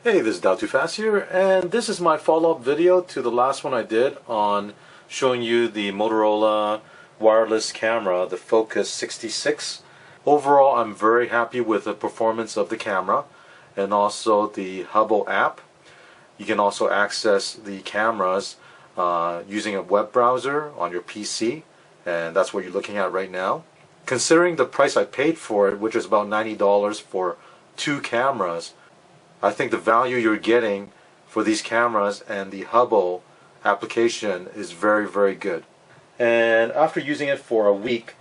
Hey, this is Dow Too Fast here, and this is my follow-up video to the last one I did on showing you the Motorola wireless camera, the FOCUS66. Overall, I'm very happy with the performance of the camera and also the Hubble app. You can also access the cameras using a web browser on your PC, and that's what you're looking at right now. Considering the price I paid for it, which is about $90 for 2 cameras, I think the value you're getting for these cameras and the Hubble application is very, very good. And after using it for a week,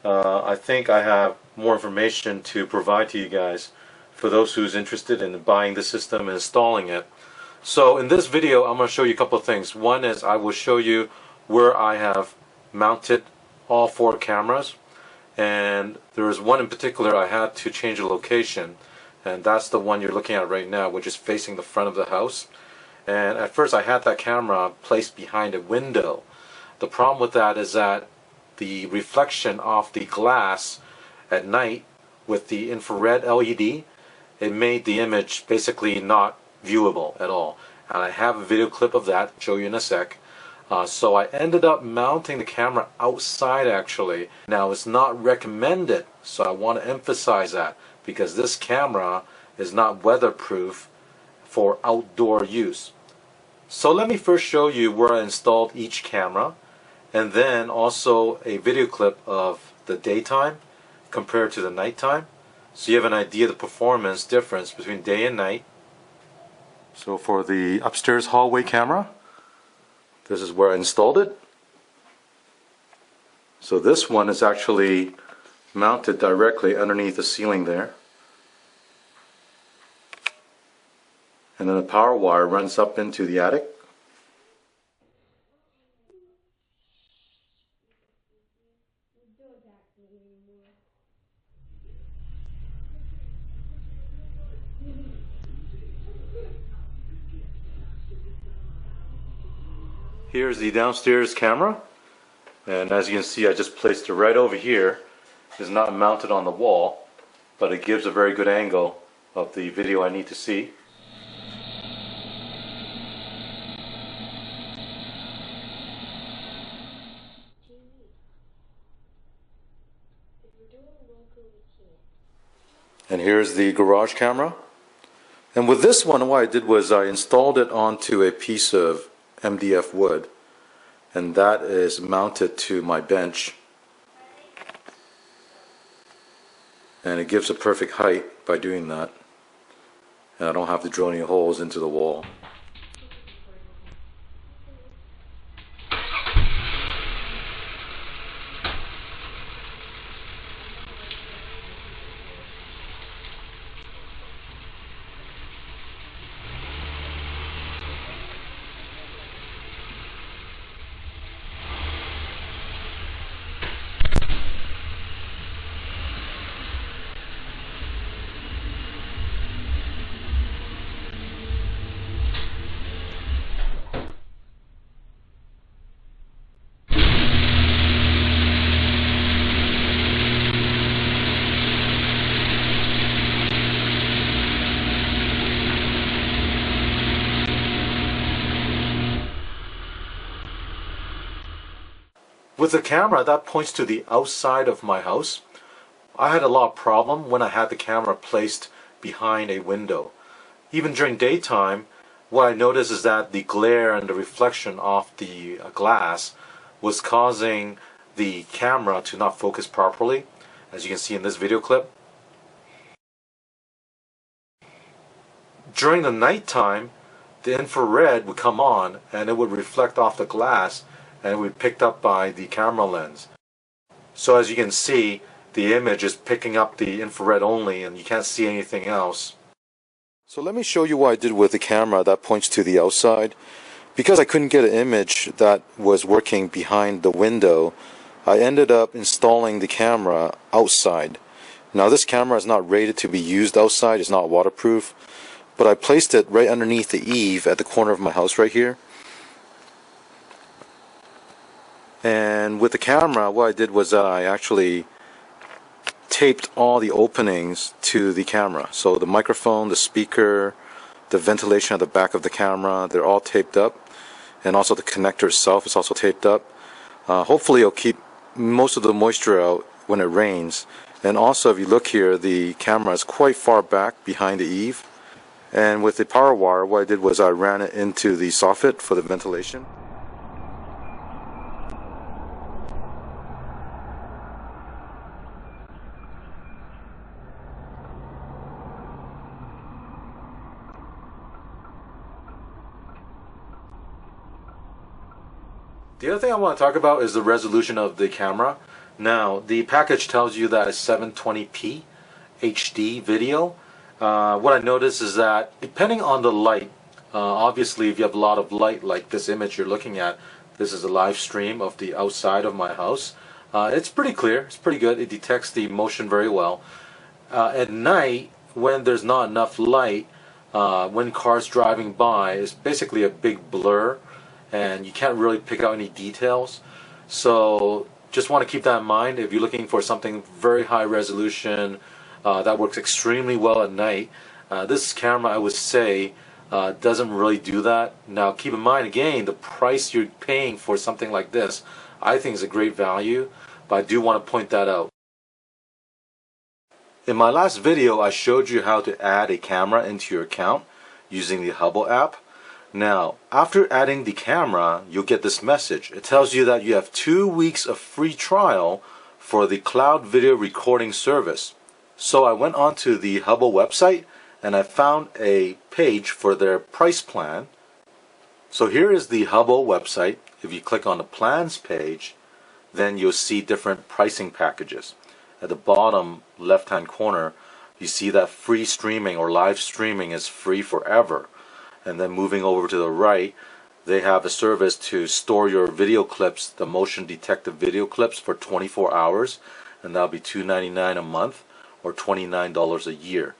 I think I have more information to provide to you guys for those who's interested in buying the system and installing it. So in this video, I'm going to show you a couple of things. One is I will show you where I have mounted all 4 cameras, and there is one in particular I had to change the location. And that's the one you're looking at right now, which is facing the front of the house. And at first I had that camera placed behind a window. The problem with that is that the reflection off the glass at night with the infrared LED, it made the image basically not viewable at all. And I have a video clip of that, show you in a sec. So I ended up mounting the camera outside actually. Now it's not recommended, so I want to emphasize that, because this camera is not weatherproof for outdoor use. So let me first show you where I installed each camera, and then also a video clip of the daytime compared to the nighttime, so you have an idea of the performance difference between day and night. So for the upstairs hallway camera, this is where I installed it. So this one is actually mounted directly underneath the ceiling there, and then the power wire runs up into the attic. Here's the downstairs camera, and as you can see, I just placed it right over here. It's not mounted on the wall, but it gives a very good angle of the video I need to see. And here's the garage camera. And with this one, what I did was I installed it onto a piece of MDF wood, and that is mounted to my bench, and it gives a perfect height by doing that, and I don't have to drill any holes into the wall. With the camera, that points to the outside of my house. I had a lot of problem when I had the camera placed behind a window. Even during daytime, what I noticed is that the glare and the reflection off the glass was causing the camera to not focus properly, as you can see in this video clip. During the nighttime, the infrared would come on and it would reflect off the glass, and it would be picked up by the camera lens. So as you can see, the image is picking up the infrared only, and you can't see anything else. So let me show you what I did with the camera that points to the outside. Because I couldn't get an image that was working behind the window, I ended up installing the camera outside. Now this camera is not rated to be used outside, it's not waterproof, but I placed it right underneath the eave at the corner of my house right here. And with the camera, what I did was that I actually taped all the openings to the camera. So the microphone, the speaker, the ventilation at the back of the camera, they're all taped up, and also the connector itself is also taped up. Hopefully it'll keep most of the moisture out when it rains. And also, if you look here, the camera is quite far back behind the eave. And with the power wire, what I did was I ran it into the soffit for the ventilation. The other thing I want to talk about is the resolution of the camera. Now, the package tells you that it's 720p HD video. What I noticed is that depending on the light, obviously if you have a lot of light like this image you're looking at, this is a live stream of the outside of my house. It's pretty clear, it's pretty good, it detects the motion very well. At night, when there's not enough light, when cars driving by, it's basically a big blur and you can't really pick out any details. So just want to keep that in mind if you're looking for something very high resolution that works extremely well at night. This camera, I would say, doesn't really do that. Now keep in mind again, the price you're paying for something like this I think is a great value, but I do want to point that out. In my last video I showed you how to add a camera into your account using the Hubble app. Now, after adding the camera, you'll get this message. It tells you that you have 2 weeks of free trial for the cloud video recording service. So I went onto the Hubble website and I found a page for their price plan. So here is the Hubble website. If you click on the plans page, then you'll see different pricing packages. At the bottom left-hand corner, you see that free streaming or live streaming is free forever. And then moving over to the right, they have a service to store your video clips, the motion detected video clips, for 24 hours, and that'll be $2.99 a month or $29 a year.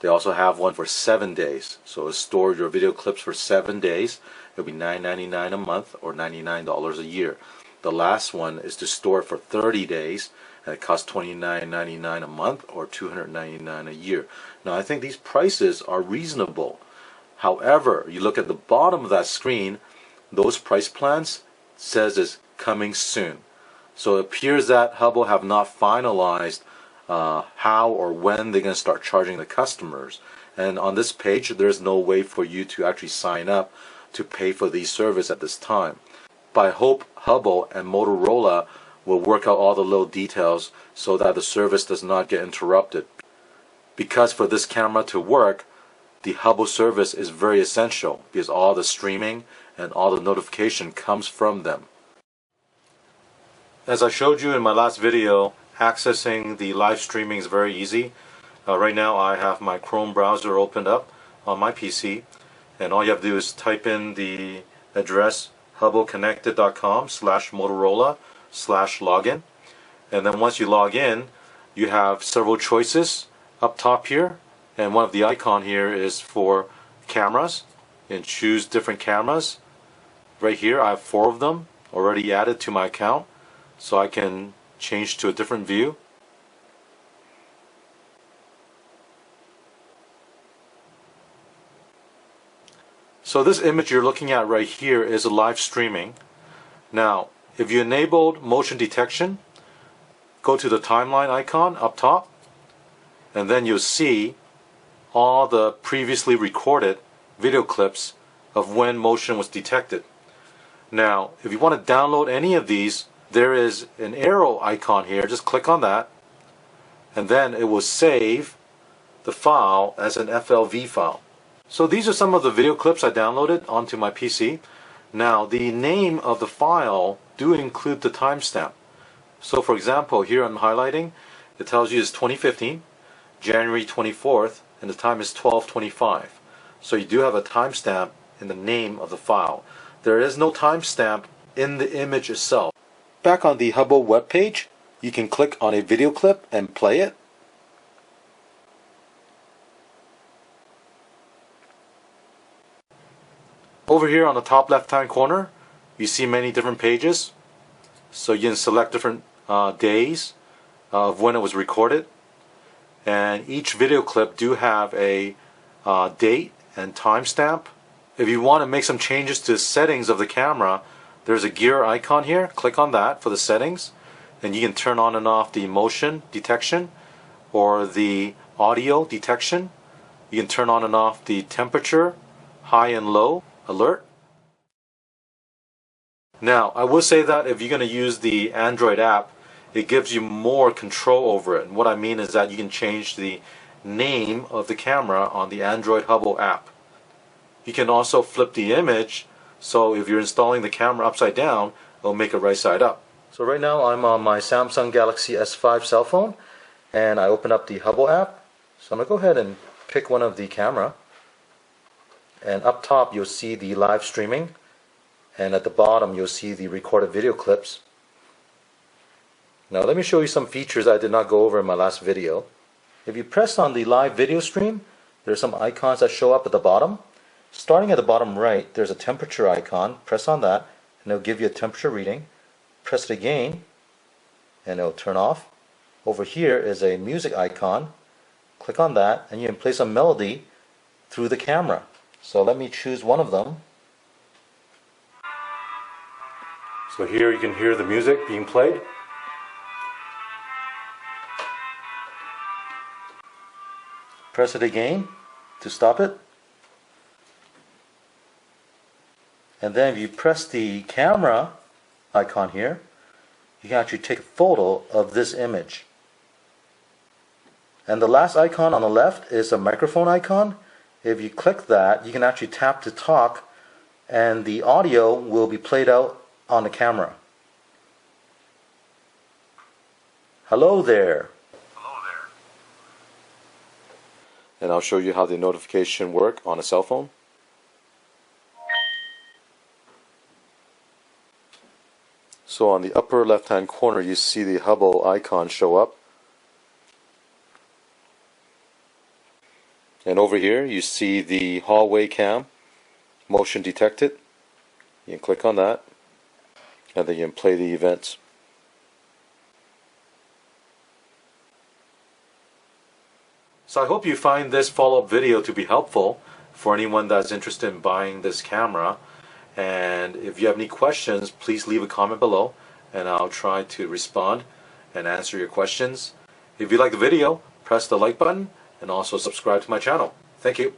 They also have one for 7 days, so store your video clips for 7 days. It'll be $9.99 a month or $99 a year. The last one is to store it for 30 days, and it costs $29.99 a month or $299 a year. Now I think these prices are reasonable. However, you look at the bottom of that screen, those price plans says it's coming soon. So it appears that Hubble have not finalized how or when they're going to start charging the customers. And on this page, there's no way for you to actually sign up to pay for these services at this time. But I hope Hubble and Motorola will work out all the little details so that the service does not get interrupted. Because for this camera to work, the Hubble service is very essential because all the streaming and all the notification comes from them. As I showed you in my last video, accessing the live streaming is very easy. Right now I have my Chrome browser opened up on my PC, and all you have to do is type in the address hubbleconnected.com/Motorola/login, and then once you log in, you have several choices up top here. And one of the icon here is for cameras, and choose different cameras. Right here I have 4 of them already added to my account, so I can change to a different view. So this image you're looking at right here is a live streaming. Now if you enabled motion detection, go to the timeline icon up top, and then you'll see all the previously recorded video clips of when motion was detected. Now if you want to download any of these, there is an arrow icon here. Just click on that and then it will save the file as an FLV file. So these are some of the video clips I downloaded onto my PC. Now the name of the file do include the timestamp. So for example, here I'm highlighting, it tells you it's 2015 January 24th, and the time is 12:25. So you do have a timestamp in the name of the file. There is no timestamp in the image itself. Back on the Hubble webpage, you can click on a video clip and play it. Over here on the top left hand corner, you see many different pages. So you can select different days of when it was recorded. And each video clip do have a date and timestamp. If you want to make some changes to settings of the camera, there's a gear icon here. Click on that for the settings, and you can turn on and off the motion detection or the audio detection. You can turn on and off the temperature, high and low alert. Now, I will say that if you're going to use the Android app, it gives you more control over it. And what I mean is that you can change the name of the camera on the Android Hubble app. You can also flip the image, so if you're installing the camera upside down, it'll make it right side up. So right now I'm on my Samsung Galaxy S5 cell phone, and I open up the Hubble app. So I'm going to go ahead and pick one of the camera, and up top you'll see the live streaming, and at the bottom you'll see the recorded video clips. Now let me show you some features I did not go over in my last video. If you press on the live video stream, there's some icons that show up at the bottom. Starting at the bottom right, there's a temperature icon. Press on that and it'll give you a temperature reading. Press it again and it'll turn off. Over here is a music icon. Click on that and you can play some melody through the camera. So let me choose one of them. So here you can hear the music being played. Press it again to stop it. And then if you press the camera icon here, you can actually take a photo of this image. And the last icon on the left is a microphone icon. If you click that, you can actually tap to talk, and the audio will be played out on the camera. Hello there. Hello there. And I'll show you how the notification work on a cell phone. So on the upper left hand corner you see the Hubble icon show up. And over here you see the hallway cam, motion detected. You can click on that and then you can play the events. So I hope you find this follow-up video to be helpful for anyone that's interested in buying this camera. And if you have any questions, please leave a comment below and I'll try to respond and answer your questions. If you like the video, press the like button and also subscribe to my channel. Thank you.